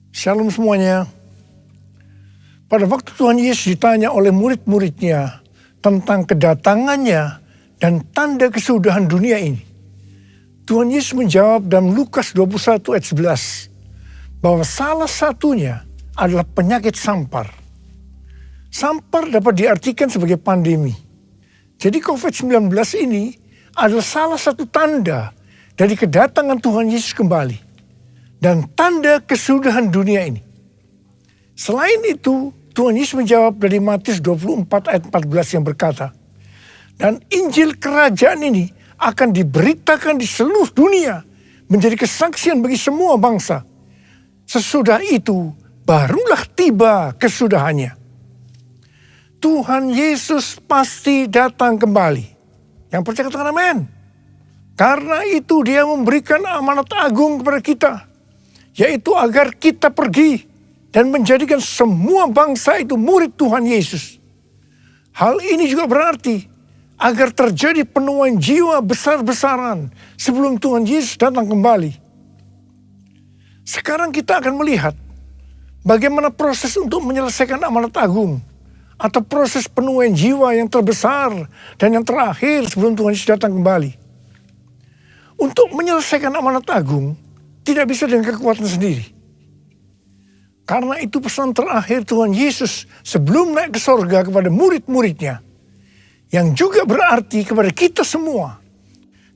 Shalom semuanya. Pada waktu Tuhan Yesus ditanya oleh murid-muridnya tentang kedatangannya dan tanda kesudahan dunia ini, Tuhan Yesus menjawab dalam Lukas 21 ayat 11 bahwa salah satunya adalah penyakit sampar. Sampar dapat diartikan sebagai pandemi. Jadi COVID-19 ini adalah salah satu tanda dari kedatangan Tuhan Yesus kembali dan tanda kesudahan dunia ini. Selain itu, Tuhan Yesus menjawab dari Matius 24 ayat 14 yang berkata, dan Injil kerajaan ini akan diberitakan di seluruh dunia menjadi kesaksian bagi semua bangsa. Sesudah itu barulah tiba kesudahannya. Tuhan Yesus pasti datang kembali. Yang percaya katakan amin. Karena itu dia memberikan amanat agung kepada kita, yaitu agar kita pergi dan menjadikan semua bangsa itu murid Tuhan Yesus. Hal ini juga berarti agar terjadi penuaian jiwa besar-besaran sebelum Tuhan Yesus datang kembali. Sekarang kita akan melihat bagaimana proses untuk menyelesaikan amanat agung atau proses penuaian jiwa yang terbesar dan yang terakhir sebelum Tuhan Yesus datang kembali. Untuk menyelesaikan amanat agung tidak bisa dengan kekuatan sendiri. Karena itu pesan terakhir Tuhan Yesus sebelum naik ke sorga kepada murid-muridnya, yang juga berarti kepada kita semua.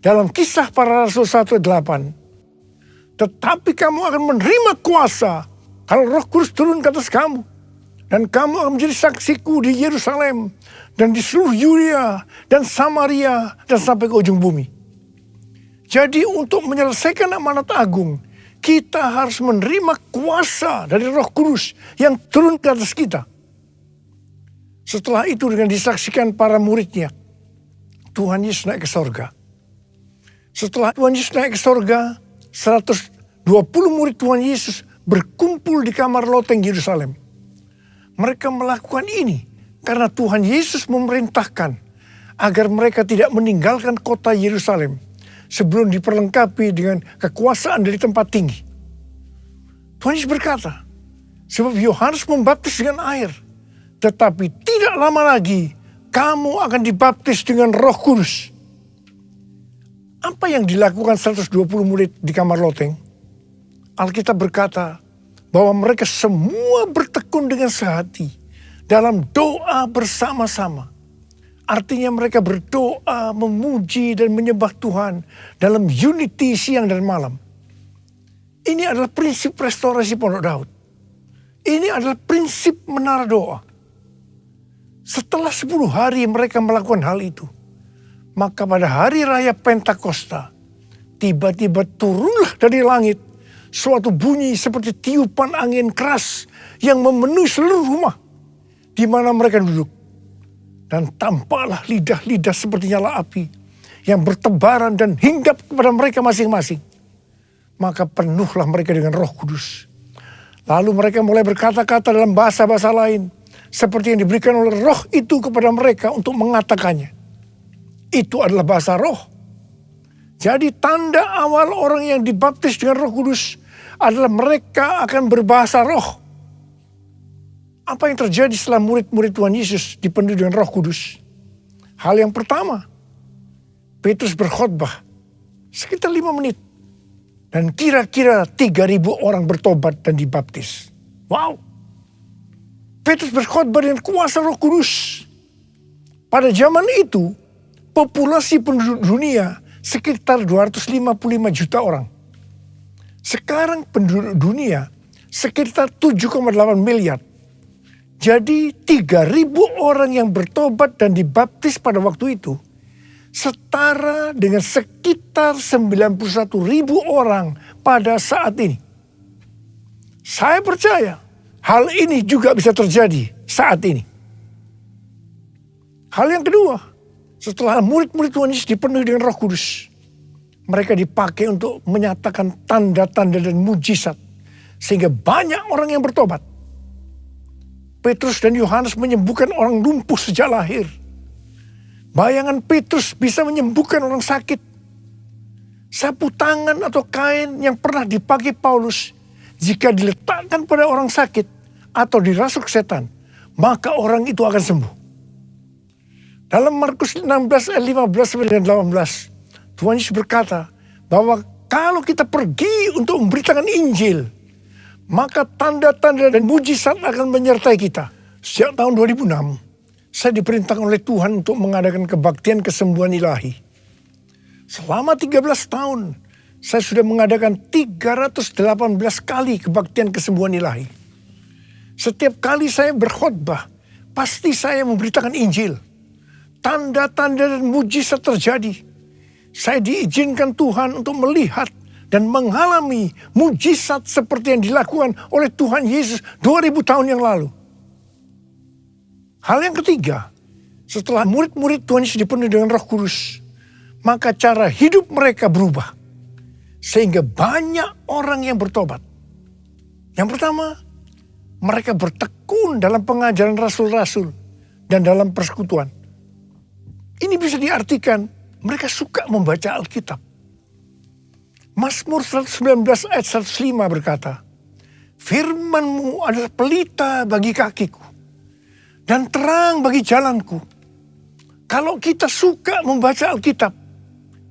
Dalam Kisah Para Rasul 1:8, tetapi kamu akan menerima kuasa kalau Roh Kudus turun ke atas kamu, dan kamu akan menjadi saksiku di Yerusalem dan di seluruh Yudea dan Samaria dan sampai ke ujung bumi. Jadi untuk menyelesaikan amanat agung, kita harus menerima kuasa dari Roh Kudus yang turun ke atas kita. Setelah itu dengan disaksikan para muridnya, Tuhan Yesus naik ke sorga. Setelah Tuhan Yesus naik ke sorga, 120 murid Tuhan Yesus berkumpul di kamar loteng Yerusalem. Mereka melakukan ini karena Tuhan Yesus memerintahkan agar mereka tidak meninggalkan kota Yerusalem sebelum diperlengkapi dengan kekuasaan dari tempat tinggi. Tuhan Yesus berkata, sebab Yohanes membaptis dengan air, tetapi tidak lama lagi kamu akan dibaptis dengan Roh Kudus. Apa yang dilakukan 120 murid di kamar loteng? Alkitab berkata bahwa mereka semua bertekun dengan sehati dalam doa bersama-sama. Artinya mereka berdoa, memuji dan menyembah Tuhan dalam unity siang dan malam. Ini adalah prinsip restorasi Pondok Daud. Ini adalah prinsip menara doa. Setelah 10 hari mereka melakukan hal itu, maka pada hari raya Pentakosta, tiba-tiba turunlah dari langit suatu bunyi seperti tiupan angin keras yang memenuhi seluruh rumah di mana mereka duduk. Dan tampaklah lidah-lidah seperti nyala api yang bertebaran dan hinggap kepada mereka masing-masing. Maka penuhlah mereka dengan Roh Kudus. Lalu mereka mulai berkata-kata dalam bahasa-bahasa lain seperti yang diberikan oleh Roh itu kepada mereka untuk mengatakannya. Itu adalah bahasa Roh. Jadi tanda awal orang yang dibaptis dengan Roh Kudus adalah mereka akan berbahasa roh. Apa yang terjadi setelah murid-murid Tuhan Yesus dipenuhi dengan Roh Kudus? Hal yang pertama, Petrus berkhotbah sekitar 5 menit. Dan kira-kira 3.000 orang bertobat dan dibaptis. Wow. Petrus berkhotbah dengan kuasa Roh Kudus. Pada zaman itu, populasi penduduk dunia sekitar 255 juta orang. Sekarang penduduk dunia sekitar 7,8 miliar. Jadi 3.000 orang yang bertobat dan dibaptis pada waktu itu setara dengan sekitar 91.000 orang pada saat ini. Saya percaya hal ini juga bisa terjadi saat ini. Hal yang kedua, setelah murid-murid Tuhan Yesus dipenuhi dengan Roh Kudus, mereka dipakai untuk menyatakan tanda-tanda dan mujizat sehingga banyak orang yang bertobat. Petrus dan Yohanes menyembuhkan orang lumpuh sejak lahir. Bayangan Petrus bisa menyembuhkan orang sakit. Sapu tangan atau kain yang pernah dipakai Paulus jika diletakkan pada orang sakit atau dirasuk setan, maka orang itu akan sembuh. Dalam Markus 16 ayat 15 dan 18, Tuhan Yesus berkata bahwa kalau kita pergi untuk memberitakan Injil, maka tanda-tanda dan mujizat akan menyertai kita. Sejak tahun 2006, saya diperintahkan oleh Tuhan untuk mengadakan kebaktian kesembuhan ilahi. Selama 13 tahun, saya sudah mengadakan 318 kali kebaktian kesembuhan ilahi. Setiap kali saya berkhotbah, pasti saya memberitakan Injil. Tanda-tanda dan mujizat terjadi. Saya diizinkan Tuhan untuk melihat dan mengalami mujizat seperti yang dilakukan oleh Tuhan Yesus 2000 tahun yang lalu. Hal yang ketiga, setelah murid-murid Tuhan Yesus dipenuhi dengan Roh Kudus, maka cara hidup mereka berubah. Sehingga banyak orang yang bertobat. Yang pertama, mereka bertekun dalam pengajaran rasul-rasul dan dalam persekutuan. Ini bisa diartikan mereka suka membaca Alkitab. Mazmur 119 ayat 105 berkata, "Firman-Mu adalah pelita bagi kakiku dan terang bagi jalanku." Kalau kita suka membaca Alkitab,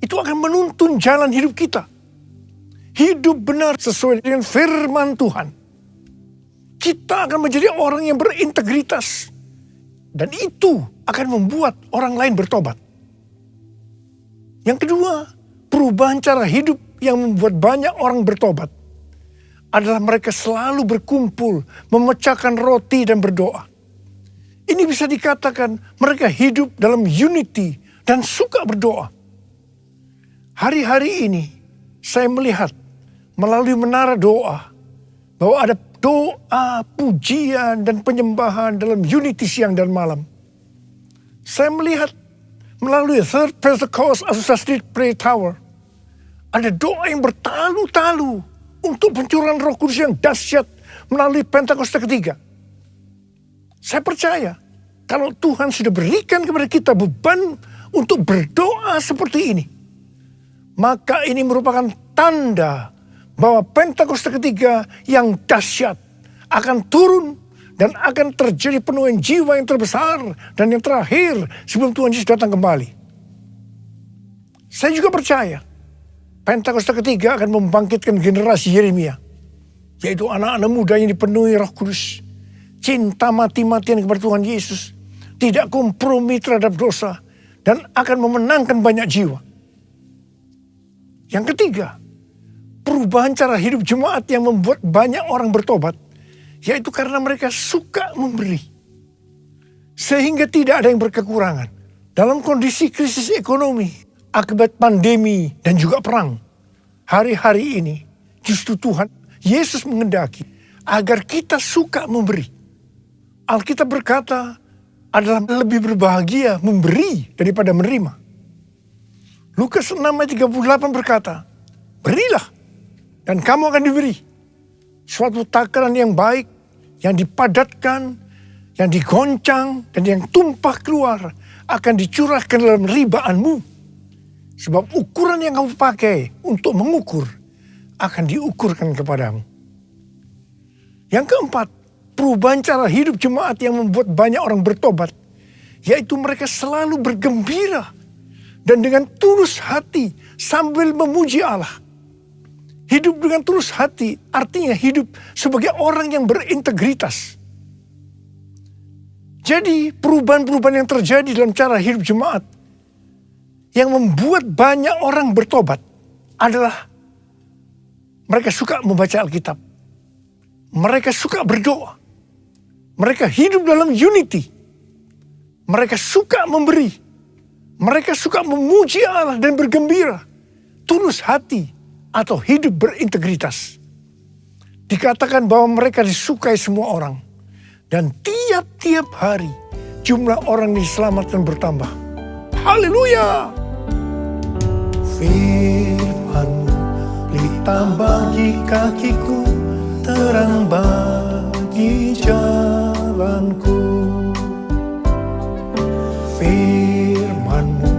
itu akan menuntun jalan hidup kita. Hidup benar sesuai dengan firman Tuhan. Kita akan menjadi orang yang berintegritas. Dan itu akan membuat orang lain bertobat. Yang kedua, perubahan cara hidup yang membuat banyak orang bertobat adalah mereka selalu berkumpul, memecahkan roti dan berdoa. Ini bisa dikatakan mereka hidup dalam unity dan suka berdoa. Hari-hari ini saya melihat melalui menara doa bahwa ada doa, pujian, dan penyembahan dalam unity siang dan malam. Saya melihat melalui Third Pentecost Azusa Street Prayer Tower, ada doa yang bertalu-talu untuk pencurahan Roh Kudus yang dahsyat melalui Pentakosta ketiga. Saya percaya kalau Tuhan sudah berikan kepada kita beban untuk berdoa seperti ini, maka ini merupakan tanda bahwa Pentakosta ketiga yang dahsyat akan turun dan akan terjadi penuaian jiwa yang terbesar dan yang terakhir sebelum Tuhan Yesus datang kembali. Saya juga percaya Pentakosta ketiga akan membangkitkan generasi Yeremia, yaitu anak-anak muda yang dipenuhi Roh Kudus, cinta mati-matian kepada Tuhan Yesus, tidak kompromi terhadap dosa, dan akan memenangkan banyak jiwa. Yang ketiga, perubahan cara hidup jemaat yang membuat banyak orang bertobat, yaitu karena mereka suka memberi. Sehingga tidak ada yang berkekurangan. Dalam kondisi krisis ekonomi, akibat pandemi dan juga perang, hari-hari ini justru Tuhan Yesus mengendaki agar kita suka memberi. Alkitab berkata adalah lebih berbahagia memberi daripada menerima. Lukas 6 ayat 38 berkata, "Berilah dan kamu akan diberi. Suatu takaran yang baik, yang dipadatkan, yang digoncang, dan yang tumpah keluar akan dicurahkan dalam ribaanmu. Sebab ukuran yang kamu pakai untuk mengukur akan diukurkan kepadamu." Yang keempat, perubahan cara hidup jemaat yang membuat banyak orang bertobat, yaitu mereka selalu bergembira dan dengan tulus hati sambil memuji Allah. Hidup dengan tulus hati artinya hidup sebagai orang yang berintegritas. Jadi perubahan-perubahan yang terjadi dalam cara hidup jemaat yang membuat banyak orang bertobat adalah mereka suka membaca Alkitab. Mereka suka berdoa. Mereka hidup dalam unity. Mereka suka memberi. Mereka suka memuji Allah dan bergembira. Tulus hati atau hidup berintegritas. Dikatakan bahwa mereka disukai semua orang. Dan tiap-tiap hari jumlah orang diselamatkan bertambah. Haleluya! Firman-Mu pelita bagi kakiku, terang bagi jalanku. Firman-Mu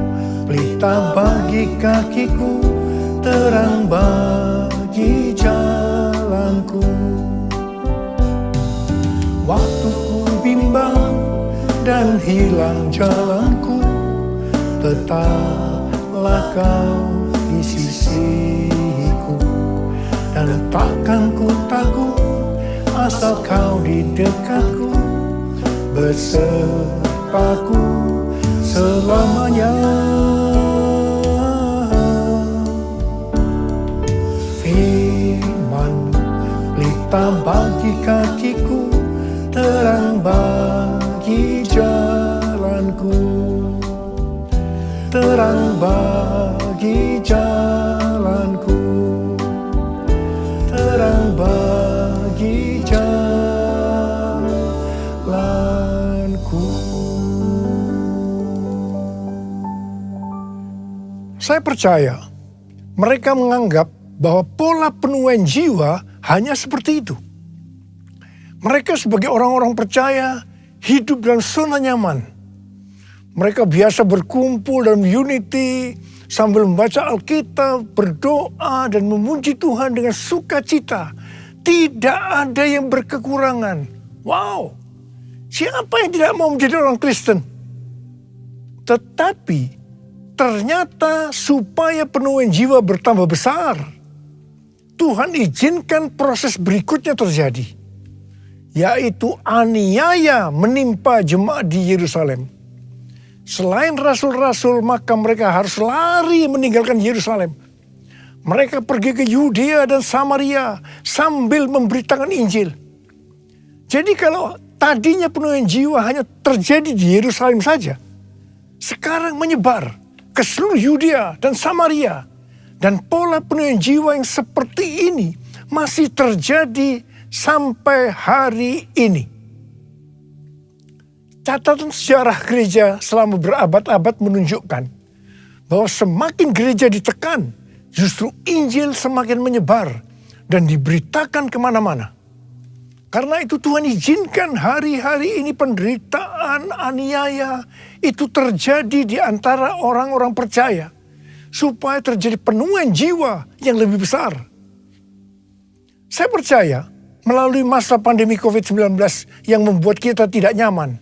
pelita bagi kakiku, terang bagi jalanku. jalanku. Waktu ku bimbang dan hilang jalanku, tetaplah kau di sisiku. Dan takkan ku takut asal kau di dekatku, besertaku selamanya. Firman pelita bagi kakiku, terang bagi jalanku, terang bagi jalanku, terang bagi jalanku. Saya percaya mereka menganggap bahwa pola penuaian jiwa hanya seperti itu. Mereka sebagai orang-orang percaya hidup dalam zona nyaman. Mereka biasa berkumpul dalam unity sambil membaca Alkitab, berdoa dan memuji Tuhan dengan sukacita. Tidak ada yang berkekurangan. Wow, siapa yang tidak mau menjadi orang Kristen? Tetapi ternyata supaya penuaian jiwa bertambah besar, Tuhan izinkan proses berikutnya terjadi, yaitu aniaya menimpa jemaat di Yerusalem. Selain rasul-rasul, maka mereka harus lari meninggalkan Yerusalem. Mereka pergi ke Yudea dan Samaria sambil memberitakan Injil. Jadi kalau tadinya penuaian jiwa hanya terjadi di Yerusalem saja, sekarang menyebar ke seluruh Yudea dan Samaria. Dan pola penuaian jiwa yang seperti ini masih terjadi sampai hari ini. Catatan sejarah gereja selama berabad-abad menunjukkan bahwa semakin gereja ditekan, justru Injil semakin menyebar dan diberitakan kemana-mana. Karena itu Tuhan izinkan hari-hari ini penderitaan, aniaya itu terjadi di antara orang-orang percaya, supaya terjadi penuaian jiwa yang lebih besar. Saya percaya melalui masa pandemi COVID-19 yang membuat kita tidak nyaman,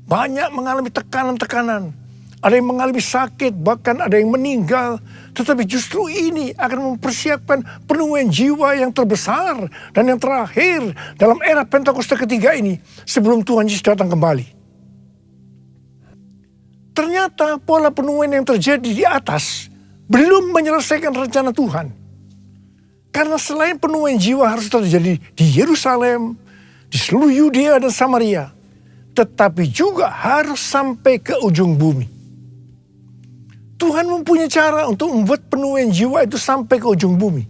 banyak mengalami tekanan-tekanan, ada yang mengalami sakit, bahkan ada yang meninggal. Tetapi justru ini akan mempersiapkan penuaian jiwa yang terbesar dan yang terakhir dalam era Pentakosta ketiga ini sebelum Tuhan Yesus datang kembali. Ternyata pola penuaian yang terjadi di atas belum menyelesaikan rencana Tuhan. Karena selain penuaian jiwa harus terjadi di Yerusalem, di seluruh Yudea dan Samaria, tetapi juga harus sampai ke ujung bumi. Tuhan mempunyai cara untuk membuat penuaian jiwa itu sampai ke ujung bumi,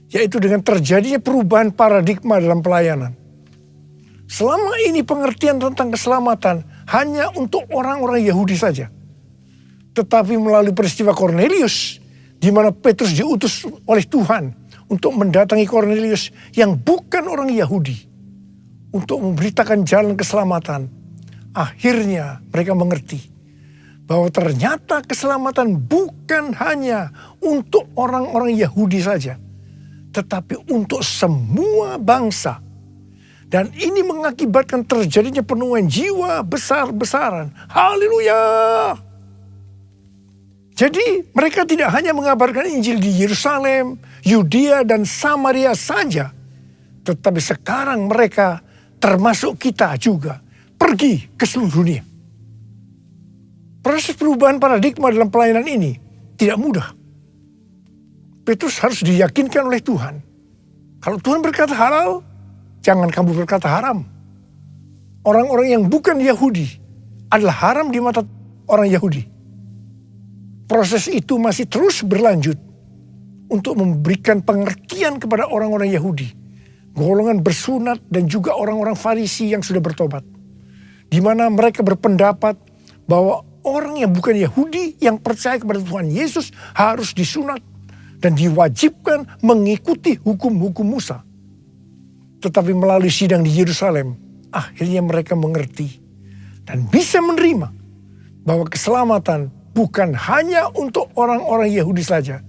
yaitu dengan terjadinya perubahan paradigma dalam pelayanan. Selama ini pengertian tentang keselamatan hanya untuk orang-orang Yahudi saja. Tetapi melalui peristiwa Kornelius, di mana Petrus diutus oleh Tuhan untuk mendatangi Kornelius yang bukan orang Yahudi, untuk memberitakan jalan keselamatan. Akhirnya mereka mengerti bahwa ternyata keselamatan bukan hanya untuk orang-orang Yahudi saja, tetapi untuk semua bangsa. Dan ini mengakibatkan terjadinya penuaian jiwa besar-besaran. Haleluya! Jadi mereka tidak hanya mengabarkan Injil di Yerusalem, Yudea dan Samaria saja. Tetapi sekarang mereka termasuk kita juga pergi ke seluruh dunia. Proses perubahan paradigma dalam pelayanan ini tidak mudah. Petrus harus diyakinkan oleh Tuhan. Kalau Tuhan berkata halal, jangan kamu berkata haram. Orang-orang yang bukan Yahudi adalah haram di mata orang Yahudi. Proses itu masih terus berlanjut untuk memberikan pengertian kepada orang-orang Yahudi, golongan bersunat dan juga orang-orang Farisi yang sudah bertobat. Di mana mereka berpendapat bahwa orang yang bukan Yahudi yang percaya kepada Tuhan Yesus harus disunat dan diwajibkan mengikuti hukum-hukum Musa. Tetapi melalui sidang di Yerusalem, akhirnya mereka mengerti dan bisa menerima bahwa keselamatan bukan hanya untuk orang-orang Yahudi saja,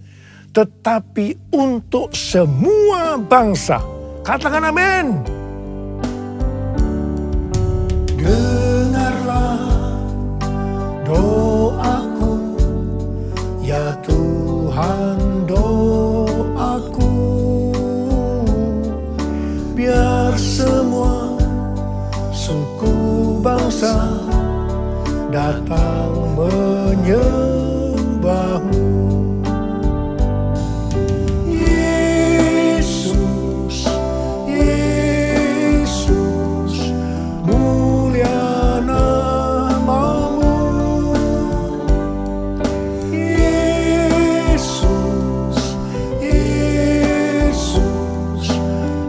tetapi untuk semua bangsa. Katakan amin. Dengarlah doaku, ya Tuhan doaku. Biar semua suku bangsa datang menyembahmu. Yesus, Yesus, mulia namamu. Yesus, Yesus,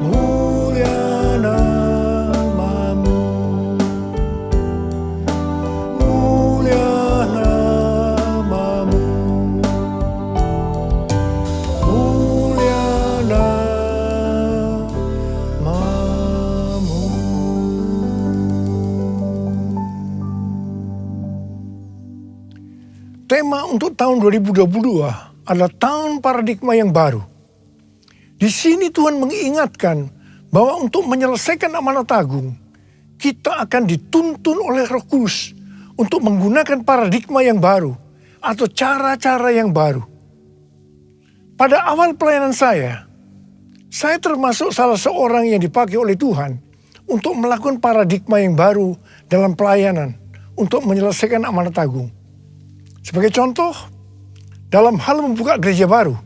mulia namamu. Mulia namamu. Mulia namamu. Tema untuk tahun 2022 adalah tahun paradigma yang baru. Di sini Tuhan mengingatkan bahwa untuk menyelesaikan amanat agung, kita akan dituntun oleh Roh Kudus untuk menggunakan paradigma yang baru atau cara-cara yang baru. Pada awal pelayanan saya termasuk salah seorang yang dipakai oleh Tuhan untuk melakukan paradigma yang baru dalam pelayanan untuk menyelesaikan amanat agung. Sebagai contoh, dalam hal membuka gereja baru,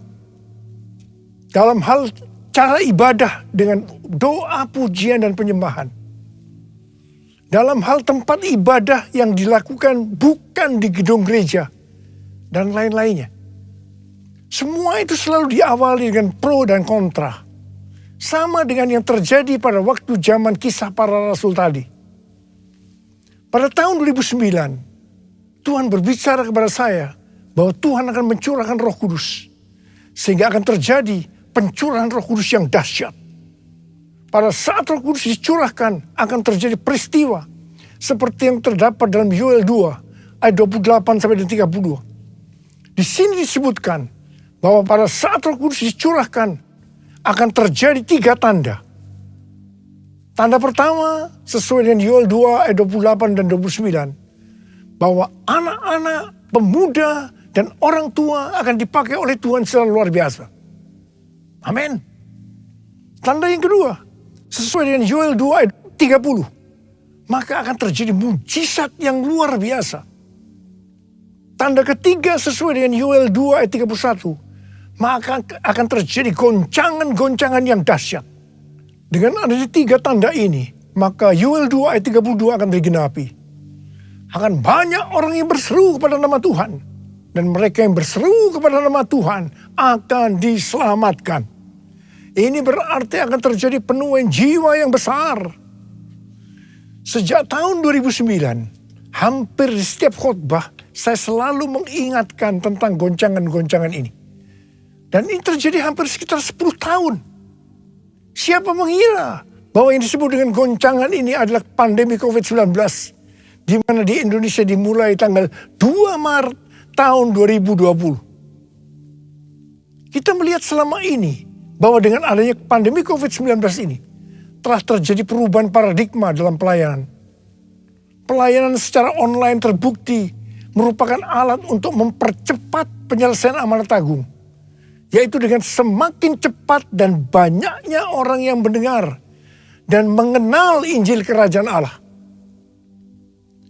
dalam hal cara ibadah dengan doa, pujian, dan penyembahan, dalam hal tempat ibadah yang dilakukan bukan di gedung gereja, dan lain-lainnya. Semua itu selalu diawali dengan pro dan kontra. Sama dengan yang terjadi pada waktu zaman Kisah Para Rasul tadi. Pada tahun 2009, Tuhan berbicara kepada saya bahwa Tuhan akan mencurahkan Roh Kudus. Sehingga akan terjadi pencurahan Roh Kudus yang dahsyat. Pada saat Roh Kudus dicurahkan akan terjadi peristiwa seperti yang terdapat dalam Yoel 2 ayat 28 sampai 32. Di sini disebutkan bahwa pada saat Roh Kudus dicurahkan akan terjadi 3 tanda. Tanda pertama sesuai dengan Yoel 2 ayat 28 dan 29. Bahwa anak-anak, pemuda, dan orang tua akan dipakai oleh Tuhan secara luar biasa. Amin. Tanda yang kedua, sesuai dengan Yoel 2 ayat 30. Maka akan terjadi mujizat yang luar biasa. Tanda ketiga sesuai dengan Yoel 2 ayat 31. Maka akan terjadi goncangan-goncangan yang dahsyat. Dengan adanya 3 tanda ini, maka Yoel 2 ayat 32 akan digenapi. Akan banyak orang yang berseru kepada nama Tuhan. Dan mereka yang berseru kepada nama Tuhan akan diselamatkan. Ini berarti akan terjadi penuaian jiwa yang besar. Sejak tahun 2009, hampir di setiap khotbah, saya selalu mengingatkan tentang goncangan-goncangan ini. Dan ini terjadi hampir sekitar 10 tahun. Siapa mengira bahwa yang disebut dengan goncangan ini adalah pandemi COVID-19. Di mana di Indonesia dimulai tanggal 2 Maret tahun 2020. Kita melihat selama ini bahwa dengan adanya pandemi COVID-19 ini telah terjadi perubahan paradigma dalam pelayanan. Pelayanan secara online terbukti merupakan alat untuk mempercepat penyelesaian amanat agung. Yaitu dengan semakin cepat dan banyaknya orang yang mendengar dan mengenal Injil Kerajaan Allah.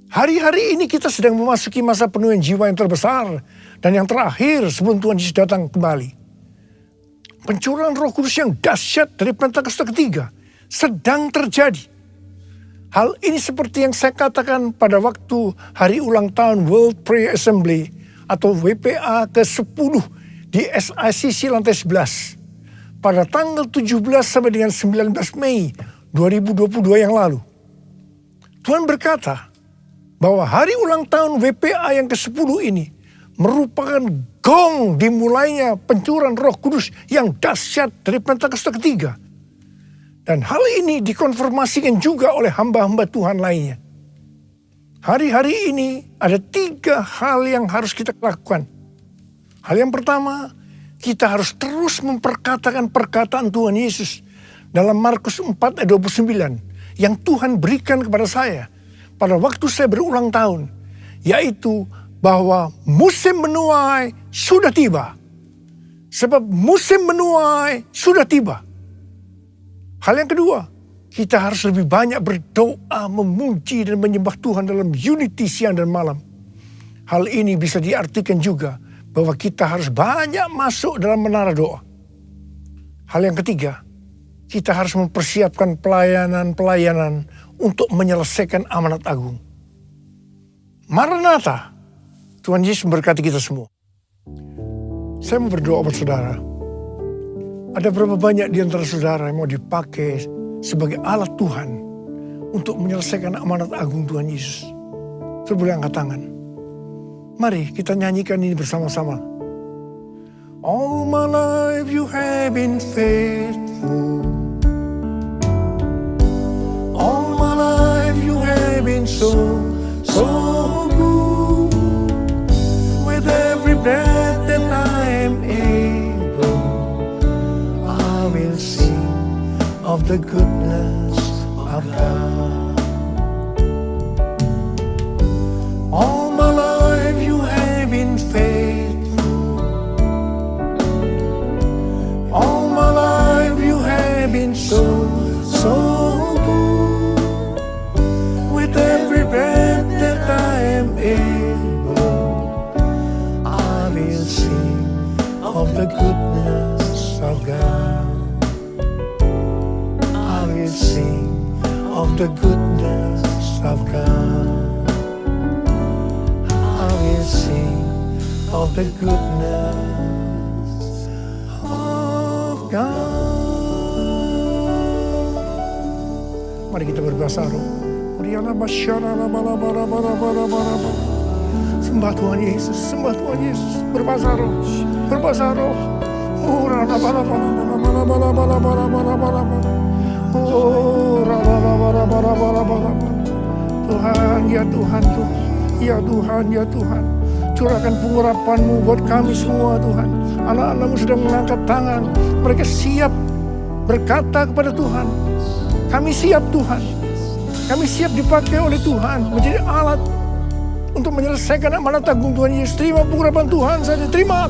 Hari-hari ini kita sedang memasuki masa penuaian jiwa yang terbesar dan yang terakhir sebelum Tuhan Yesus datang kembali. Pencurahan Roh Kudus yang dahsyat dari Pentakosta ketiga sedang terjadi. Hal ini seperti yang saya katakan pada waktu hari ulang tahun World Prayer Assembly atau WPA ke-10 di SICC lantai 11 pada tanggal 17 sampai dengan 19 Mei 2022 yang lalu. Tuhan berkata bahwa hari ulang tahun WPA yang ke-10 ini merupakan gong dimulainya pencurahan Roh Kudus yang dahsyat dari Pentakosta ketiga. Dan hal ini dikonfirmasikan juga oleh hamba-hamba Tuhan lainnya. Hari-hari ini ada 3 hal yang harus kita lakukan. Hal yang pertama, kita harus terus memperkatakan perkataan Tuhan Yesus dalam Markus 4 ayat 29 yang Tuhan berikan kepada saya pada waktu saya berulang tahun, yaitu bahwa musim menuai sudah tiba. Sebab musim menuai sudah tiba. Hal yang kedua, kita harus lebih banyak berdoa, memuji dan menyembah Tuhan dalam unity siang dan malam. Hal ini bisa diartikan juga bahwa kita harus banyak masuk dalam menara doa. Hal yang ketiga, kita harus mempersiapkan pelayanan-pelayanan untuk menyelesaikan amanat agung. Maranatha, Tuhan Yesus memberkati kita semua. Saya mau berdoa buat saudara. Ada berapa banyak di antara saudara yang mau dipakai sebagai alat Tuhan untuk menyelesaikan amanat agung Tuhan Yesus? Saudara boleh angkat tangan. Mari kita nyanyikan ini bersama-sama. All my life you have been faithful. All my life you have been so good. With every breath that I am able, I will sing of the goodness of God. All my life you have been faithful. All my life you have been so good. With every breath that I am able, I will sing of the goodness of God. I will sing of the goodness of God. I will sing of the goodness of God. Mari kita berbahasa roh. Sembah Tuhan Yesus, sembah Tuhan Yesus, berbahasa roh, berbahasa roh. Tuhan, ya Tuhan, ya Tuhan, ya Tuhan, curahkan pengurapan-Mu buat kami semua Tuhan. Anak-anak-Mu sudah mengangkat tangan, mereka siap berkata kepada Tuhan, kami siap Tuhan, kami siap dipakai oleh Tuhan menjadi alat untuk menyelesaikan amanat agung Tuhan Yesus. Terima pengurapan Tuhan saja. Terima.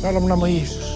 Dalam nama Yesus.